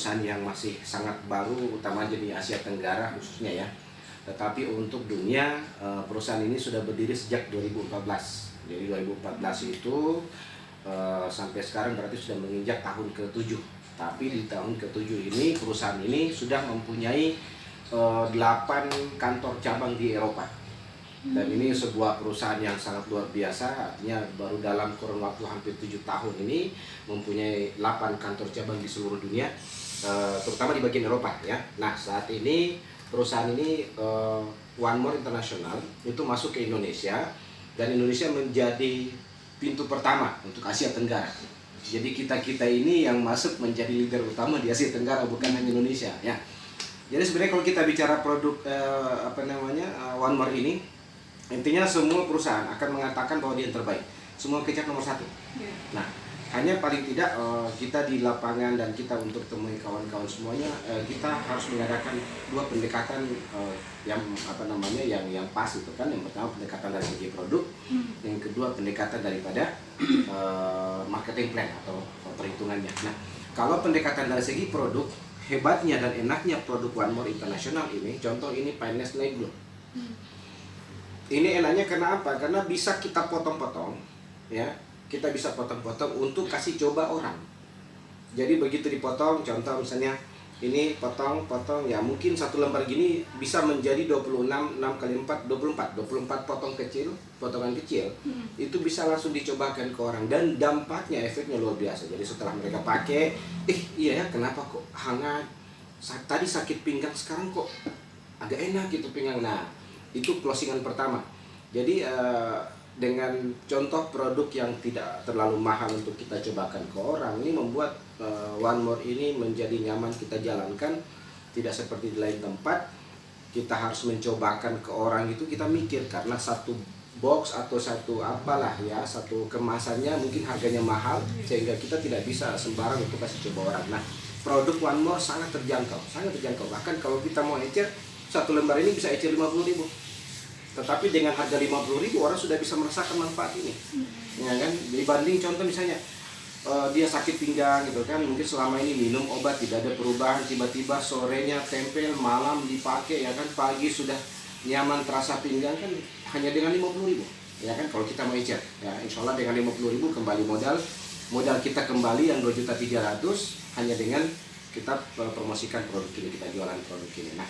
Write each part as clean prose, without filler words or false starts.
perusahaan yang masih sangat baru, utamanya di Asia Tenggara khususnya ya. Tetapi untuk dunia, perusahaan ini sudah berdiri sejak 2014. Jadi 2014 itu sampai sekarang berarti sudah menginjak tahun ke-7. Tapi di tahun ke-7 ini perusahaan ini sudah mempunyai 8 kantor cabang di Eropa. Dan ini sebuah perusahaan yang sangat luar biasa, artinya baru dalam kurun waktu hampir 7 tahun ini mempunyai 8 kantor cabang di seluruh dunia, terutama di bagian Eropa ya. Nah, saat ini perusahaan ini One More International itu masuk ke Indonesia, dan Indonesia menjadi pintu pertama untuk Asia Tenggara. Jadi kita ini yang masuk menjadi leader utama di Asia Tenggara, bukan hanya Indonesia ya. Jadi sebenarnya kalau kita bicara produk One More ini, intinya semua perusahaan akan mengatakan bahwa dia yang terbaik, semua kecap nomor 1. Nah, hanya paling tidak kita di lapangan dan kita untuk temui kawan-kawan semuanya, kita harus mengadakan 2 pendekatan yang yang pas itu kan. Yang pertama pendekatan dari segi produk, yang kedua pendekatan daripada marketing plan atau perhitungannya. Nah, kalau pendekatan dari segi produk, hebatnya dan enaknya produk One More International ini, contoh ini Painless Nail Glue. Ini enaknya karena apa? Karena bisa kita potong-potong ya. Kita bisa potong-potong untuk kasih coba orang. Jadi begitu dipotong, contoh misalnya ini potong-potong ya, mungkin 1 lembar gini bisa menjadi 26, 6 kali 4, 24 potong kecil, potongan kecil. Itu bisa langsung dicobakan ke orang, dan dampaknya, efeknya luar biasa. Jadi setelah mereka pakai, iya ya, kenapa kok hangat? Tadi sakit pinggang, sekarang kok agak enak gitu pinggang. Nah, itu closingan pertama. Jadi dengan contoh produk yang tidak terlalu mahal untuk kita cobakan ke orang, ini membuat One More ini menjadi nyaman kita jalankan. Tidak seperti di lain tempat, kita harus mencobakan ke orang itu kita mikir, karena satu box atau satu apalah ya, satu kemasannya mungkin harganya mahal, sehingga kita tidak bisa sembarang untuk kasih coba orang. Nah, produk One More sangat terjangkau. Bahkan kalau kita mau ecer, 1 lembar ini bisa ecer 50.000. Tetapi dengan harga 50.000 orang sudah bisa merasakan manfaat ini, ya kan? Dibanding contoh misalnya dia sakit pinggang gitu kan, mungkin selama ini minum obat tidak ada perubahan, tiba-tiba sorenya tempel, malam dipakai ya kan, pagi sudah nyaman terasa pinggang kan, hanya dengan 50.000 ya kan. Kalau kita mau ecer ya, insya Allah dengan 50.000 kembali modal kita kembali yang 2.300.000 hanya dengan kita promosikan produk ini, kita jualan produk ini. Nah,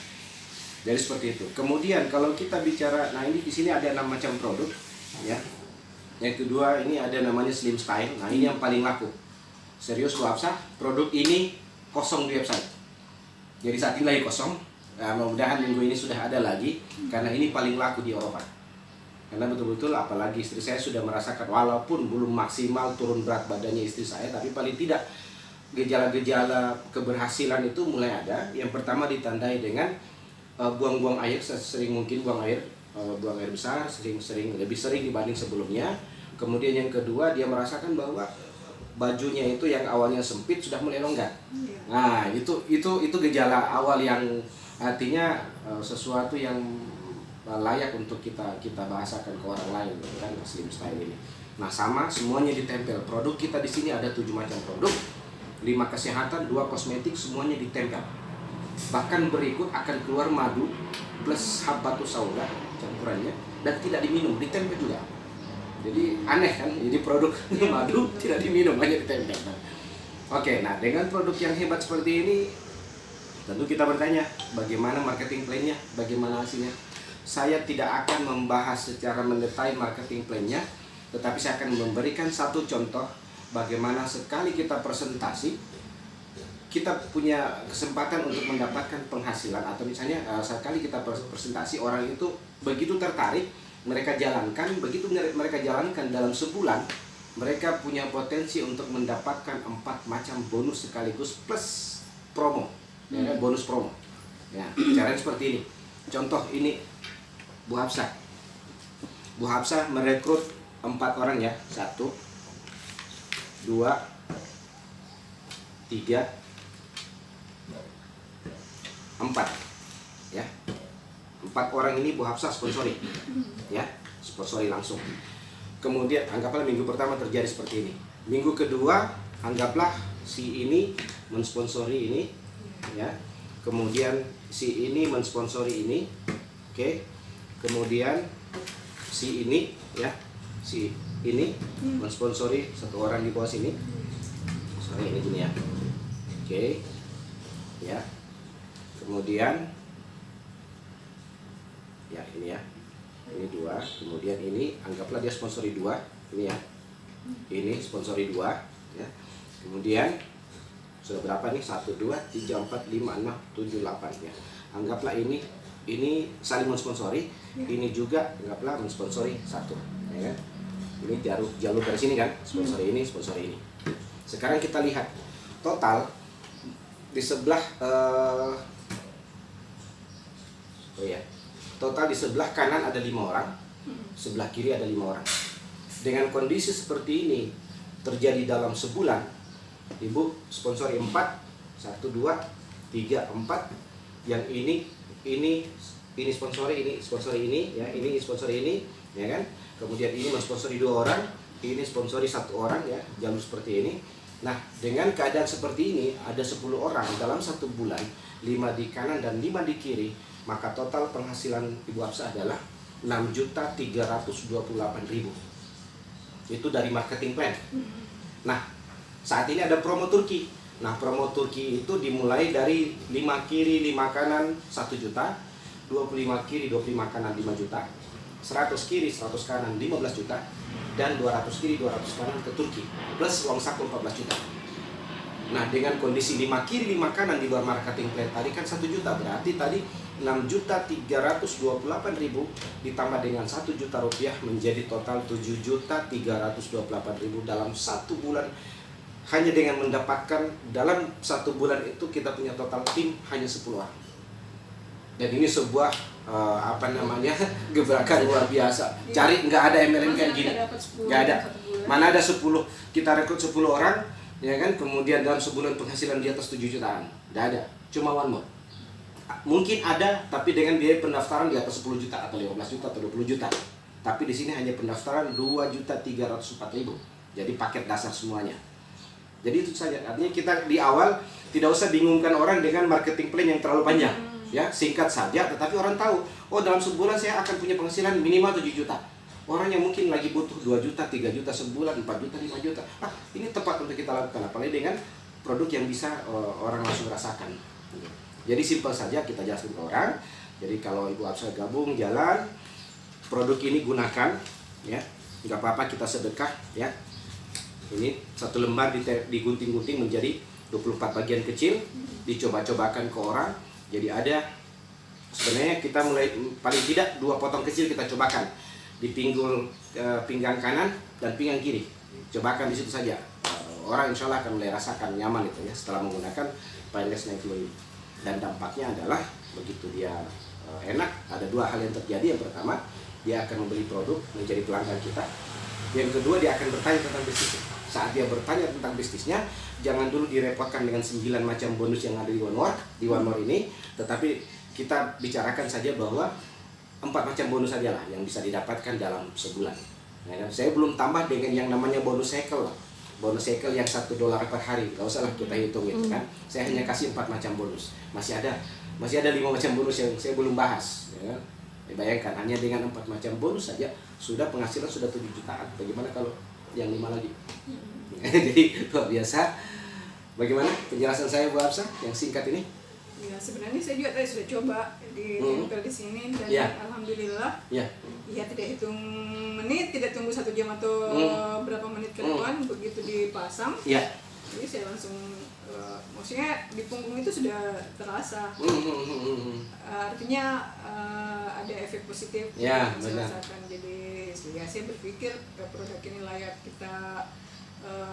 jadi seperti itu. Kemudian kalau kita bicara, nah ini di sini ada 6 macam produk ya. Yang kedua ini ada namanya Slim Style. Nah, ini yang paling laku. Serius Bu Hafsah, produk ini kosong di website. Jadi saat ini lagi kosong. Nah, mudah-mudahan minggu ini sudah ada lagi, karena ini paling laku di Eropa. Karena betul-betul, apalagi istri saya sudah merasakan, walaupun belum maksimal turun berat badannya istri saya, tapi paling tidak gejala-gejala keberhasilan itu mulai ada. Yang pertama ditandai dengan buang-buang air, sering mungkin buang air besar, lebih sering dibanding sebelumnya. Kemudian yang kedua, dia merasakan bahwa bajunya itu yang awalnya sempit sudah mulai longgar. Nah, itu gejala awal yang artinya sesuatu yang layak untuk kita bahasakan ke orang lain, kan, Slim Style ini. Nah, sama semuanya ditempel. Produk kita di sini ada 7 macam produk, 5 kesehatan, 2 kosmetik, semuanya ditempel. Bahkan berikut akan keluar madu plus habatus sauda campurannya, dan tidak diminum, ditempel juga. Jadi aneh kan, jadi produk madu tidak diminum, hanya ditempel. Oke, nah dengan produk yang hebat seperti ini, tentu kita bertanya, bagaimana marketing plan-nya, bagaimana hasilnya. Saya tidak akan membahas secara mendetail marketing plan-nya, tetapi saya akan memberikan satu contoh bagaimana sekali kita presentasi, kita punya kesempatan untuk mendapatkan penghasilan. Atau misalnya sekali kita presentasi, orang itu begitu tertarik, mereka jalankan, begitu mereka jalankan dalam sebulan, mereka punya potensi untuk mendapatkan 4 macam bonus sekaligus plus promo, ya, bonus promo. Ya, caranya seperti ini. Contoh ini Bu Hafsah. Bu Hafsah merekrut 4 orang ya, 1, 2, 3, 4 ya. 4 orang ini Bu Hafsah sponsori ya, sponsori langsung. Kemudian anggaplah minggu pertama terjadi seperti ini. Minggu kedua anggaplah si ini mensponsori ini, ya. Kemudian si ini mensponsori ini, oke. Kemudian si ini ya, si ini mensponsori satu orang di bawah sini. Sorry ini gini ya, oke, ya. Kemudian ya ini ya, ini 2. Kemudian ini anggaplah dia sponsori 2, ini ya, ini sponsori 2, ya. Kemudian sudah berapa nih? 1, 2, 3, 4, 5, 6, 7, 8 ya. Anggaplah ini saling mensponsori, ini juga anggaplah mensponsori 1, ya kan? Ini jalur dari sini kan, sponsori ini, sponsori ini. Sekarang kita lihat total di sebelah total di sebelah kanan ada 5 orang, sebelah kiri ada 5 orang. Dengan kondisi seperti ini terjadi dalam sebulan, Ibu sponsori 4, 1, 2, 3, 4. Yang ini sponsori ini, ya, ini sponsori ini, ya kan? Kemudian ini mensponsori 2 orang, ini sponsori 1 orang, ya, jalur seperti ini. Nah, dengan keadaan seperti ini ada 10 orang dalam 1 bulan, 5 di kanan dan 5 di kiri, maka total penghasilan Ibu Hafsah adalah 6.328.000. Itu dari marketing plan. Nah, saat ini ada promo Turki. Nah, promo Turki itu dimulai dari 5 kiri, 5 kanan 1 juta, 25 kiri, 25 kanan 5 juta, 100 kiri, 100 kanan 15 juta, dan 200 kiri, 200 kanan ke Turki, plus uang saku 14 juta. Nah, dengan kondisi 5 kiri, 5 kanan di luar marketing plan tadi kan 1 juta, berarti tadi 6.328.000 ditambah dengan 1 juta rupiah menjadi total 7.328.000 dalam 1 bulan. Hanya dengan mendapatkan dalam 1 bulan itu kita punya total tim hanya 10 orang. Dan ini sebuah gebrakan luar biasa. Cari nggak ada MLM kayak gini, nggak ada. Mana ada 10, kita rekrut 10 orang, ya kan? Kemudian dalam sebulan penghasilan di atas 7 jutaan, nggak ada. Cuma one more. Mungkin ada, tapi dengan biaya pendaftaran di atas 10 juta atau 15 juta atau 20 juta. Tapi di sini hanya pendaftaran 2.304.000. Jadi paket dasar semuanya. Jadi itu saja. Artinya kita di awal tidak usah bingungkan orang dengan marketing plan yang terlalu panjang. Ya, singkat saja, tetapi orang tahu, oh dalam sebulan saya akan punya penghasilan minimal 7 juta. Orang yang mungkin lagi butuh 2 juta, 3 juta sebulan, 4 juta, 5 juta. Ini tepat untuk kita lakukan, apalagi dengan produk yang bisa orang langsung rasakan. Jadi simpel saja kita jelaskan ke orang. Jadi kalau Ibu Hafsah gabung, jalan, produk ini gunakan, ya, nggak apa-apa kita sedekah, ya. Ini 1 lembar digunting-gunting menjadi 24 bagian kecil, dicoba-cobakan ke orang. Jadi ada, sebenarnya kita mulai paling tidak 2 potong kecil kita cobakan di pinggul pinggang kanan dan pinggang kiri. Cobakan di situ saja. Orang insya Allah akan mulai rasakan nyaman itu ya setelah menggunakan Painless Night Glow ini. Dan dampaknya adalah begitu dia enak, ada 2 hal yang terjadi. Yang pertama, dia akan membeli produk, menjadi pelanggan kita. Yang kedua, dia akan bertanya tentang bisnisnya. Saat dia bertanya tentang bisnisnya, jangan dulu direpotkan dengan 9 macam bonus yang ada di One More ini, tetapi kita bicarakan saja bahwa 4 macam bonus saja lah yang bisa didapatkan dalam sebulan. Ya, saya belum tambah dengan yang namanya bonus cycle. Bonus cycle yang $1 per hari, nggak usah lah kita hitung itu kan. Saya hanya kasih 4 macam bonus. Masih ada 5 macam bonus yang saya belum bahas. Ya. Bayangkan hanya dengan 4 macam bonus saja sudah penghasilan sudah 7 jutaan. Bagaimana kalau yang 5 lagi? Jadi luar biasa. Bagaimana penjelasan saya Bu Hafsah yang singkat ini? Ya sebenarnya saya juga tadi sudah coba ditempel di sini dan alhamdulillah ya tidak hitung menit, tidak tunggu 1 jam atau berapa menit ke depan begitu dipasang. Jadi saya langsung maksudnya di punggung itu sudah terasa. Artinya ada efek positif yang saya rasakan. Jadi ya saya berpikir produk ini layak kita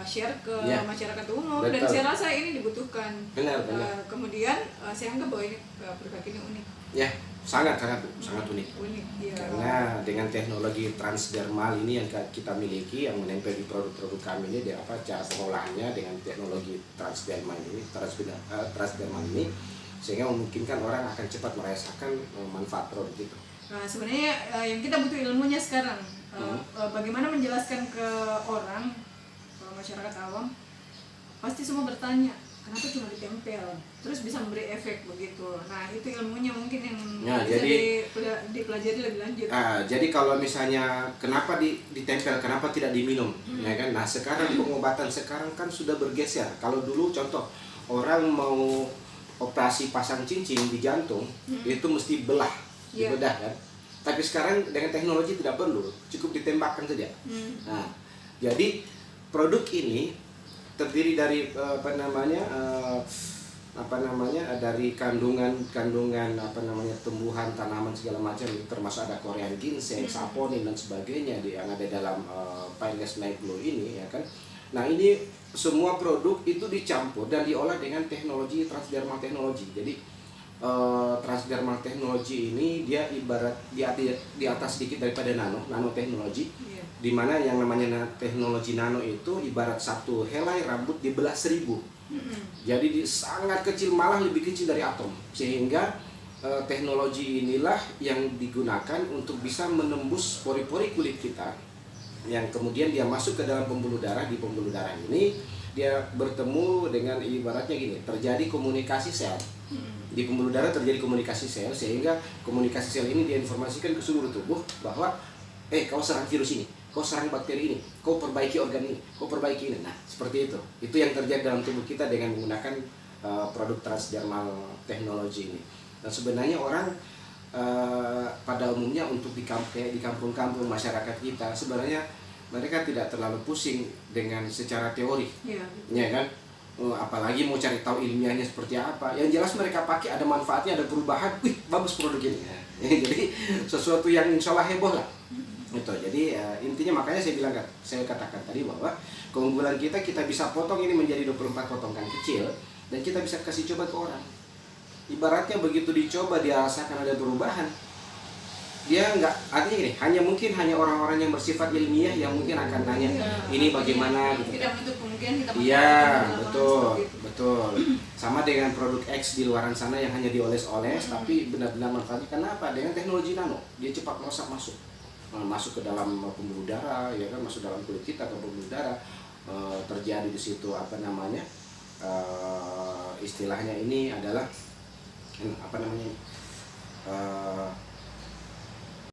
share ke masyarakat umum. Betul. Dan saya rasa ini dibutuhkan. Benar. Kemudian saya anggap bahwa ini produk ini unik. Ya, sangat unik. Ya. Karena dengan teknologi transdermal ini yang kita miliki, yang menempel di produk-produk kami ini, cara pengolahannya dengan teknologi transdermal ini, sehingga memungkinkan orang akan cepat merasakan manfaat produk itu. Nah, sebenarnya yang kita butuh ilmunya sekarang, bagaimana menjelaskan ke orang, masyarakat awam, pasti semua bertanya, kenapa cuma ditempel terus bisa memberi efek begitu. Nah itu ilmunya mungkin yang Ya, bisa jadi dipelajari lebih lanjut. Jadi kalau misalnya kenapa ditempel, kenapa tidak diminum, ya kan? Nah sekarang pengobatan sekarang kan sudah bergeser. Kalau dulu contoh orang mau operasi pasang cincin di jantung itu mesti belah, dibedah kan. Tapi sekarang dengan teknologi tidak perlu, cukup ditembakkan saja. Nah jadi produk ini terdiri dari dari kandungan tumbuhan, tanaman segala macam, termasuk ada Korean ginseng, saponin dan sebagainya yang ada dalam Painless Night Glow ini, ya kan. Nah ini semua produk itu dicampur dan diolah dengan teknologi transdermal teknologi. Jadi transdermal teknologi ini dia ibarat di atas sedikit daripada nanoteknologi, dimana yang namanya teknologi nano itu ibarat satu helai rambut dibelah 1000. Jadi sangat kecil, malah lebih kecil dari atom, sehingga teknologi inilah yang digunakan untuk bisa menembus pori-pori kulit kita, yang kemudian dia masuk ke dalam pembuluh darah. Di pembuluh darah ini dia bertemu dengan, ibaratnya gini, terjadi komunikasi sel. Di pembuluh darah terjadi komunikasi sel, sehingga komunikasi sel ini diinformasikan ke seluruh tubuh bahwa kau serang virus ini, kau serang bakteri ini, kau perbaiki organ ini, kau perbaiki ini. Nah seperti itu yang terjadi dalam tubuh kita dengan menggunakan produk transdermal teknologi ini. Dan sebenarnya orang pada umumnya untuk di kampung-kampung masyarakat kita, sebenarnya mereka tidak terlalu pusing dengan secara teori, ya kan. Apalagi mau cari tahu ilmiahnya seperti apa. Yang jelas mereka pakai, ada manfaatnya, ada perubahan, wih bagus produk ini. Jadi sesuatu yang insya Allah heboh lah. Itu. Jadi intinya makanya saya katakan tadi bahwa keunggulan kita bisa potong ini menjadi 24 potongan kecil dan kita bisa kasih coba ke orang. Ibaratnya begitu dicoba, dia rasakan ada perubahan, dia nggak, artinya gini, hanya orang-orang yang bersifat ilmiah yang mungkin akan nanya ini bagaimana gitu. Tidak menutup kemungkinan kita Iya, betul. Sama dengan produk X di luaran sana yang hanya dioles-oles, tapi benar-benar manfaatnya. Kenapa? Dengan teknologi nano, dia cepat meresap masuk ke dalam pembuluh darah, ya kan, masuk dalam kulit kita ke pembuluh darah, terjadi di situ istilahnya ini adalah